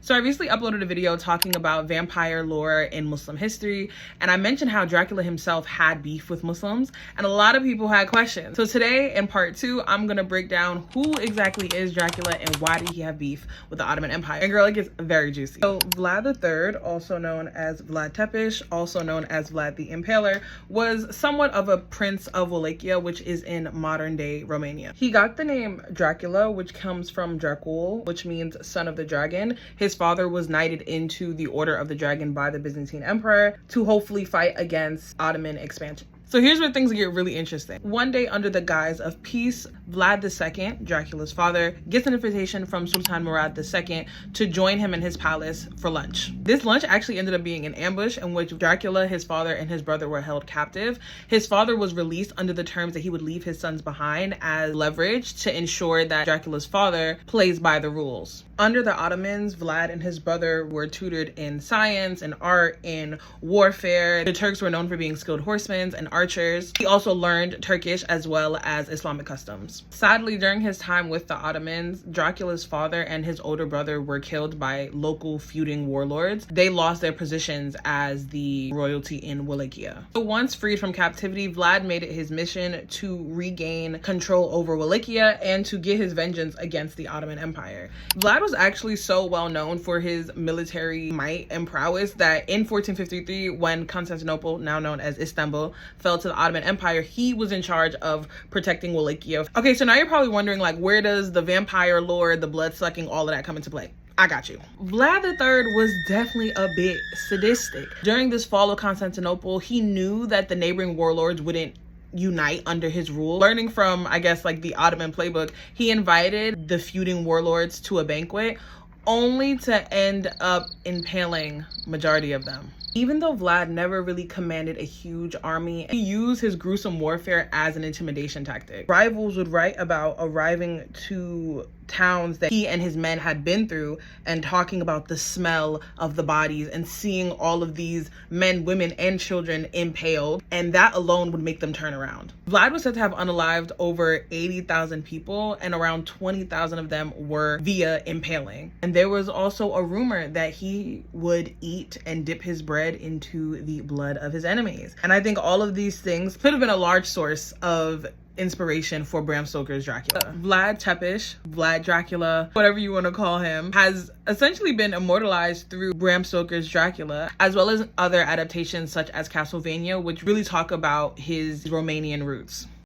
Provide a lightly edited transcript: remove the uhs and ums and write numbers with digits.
So I recently uploaded a video talking about vampire lore in Muslim history, and I mentioned how Dracula himself had beef with Muslims, and a lot of people had questions. So today in part 2, I'm gonna break down who exactly is Dracula and why did he have beef with the Ottoman Empire. And girl, it gets very juicy. So Vlad III, also known as Vlad Tepes, also known as Vlad the Impaler, was somewhat of a prince of Wallachia, which is in modern day Romania. He got the name Dracula, which comes from Dracul, which means son of the dragon. His father was knighted into the Order of the Dragon by the Byzantine Emperor to hopefully fight against Ottoman expansion. So here's where things get really interesting. One day, under the guise of peace, Vlad II, Dracula's father, gets an invitation from Sultan Murad II to join him in his palace for lunch. This lunch actually ended up being an ambush in which Dracula, his father, and his brother were held captive. His father was released under the terms that he would leave his sons behind as leverage to ensure that Dracula's father plays by the rules. Under the Ottomans, Vlad and his brother were tutored in science and art, in warfare. The Turks were known for being skilled horsemen and archers. He also learned Turkish as well as Islamic customs. Sadly, during his time with the Ottomans, Dracula's father and his older brother were killed by local feuding warlords. They lost their positions as the royalty in Wallachia. So once freed from captivity, Vlad made it his mission to regain control over Wallachia and to get his vengeance against the Ottoman Empire. Vlad was actually so well known for his military might and prowess that in 1453, when Constantinople, now known as Istanbul, fell to the Ottoman Empire, he was in charge of protecting Wallachia. Okay, so now you're probably wondering, like, where does the vampire lore, the blood sucking, all of that come into play? I got you. Vlad III was definitely a bit sadistic. During this fall of Constantinople, he knew that the neighboring warlords wouldn't unite under his rule. Learning from, I guess, like the Ottoman playbook, he invited the feuding warlords to a banquet, only to end up impaling majority of them. Even though Vlad never really commanded a huge army, he used his gruesome warfare as an intimidation tactic. Rivals would write about arriving to towns that he and his men had been through and talking about the smell of the bodies and seeing all of these men, women, and children impaled, and that alone would make them turn around. Vlad was said to have unalived over 80,000 people, and around 20,000 of them were via impaling. And there was also a rumor that he would eat and dip his bread into the blood of his enemies. And I think all of these things could have been a large source of inspiration for Bram Stoker's Dracula. Vlad Tepes, Vlad Dracula, whatever you want to call him, has essentially been immortalized through Bram Stoker's Dracula, as well as other adaptations such as Castlevania, which really talk about his Romanian roots.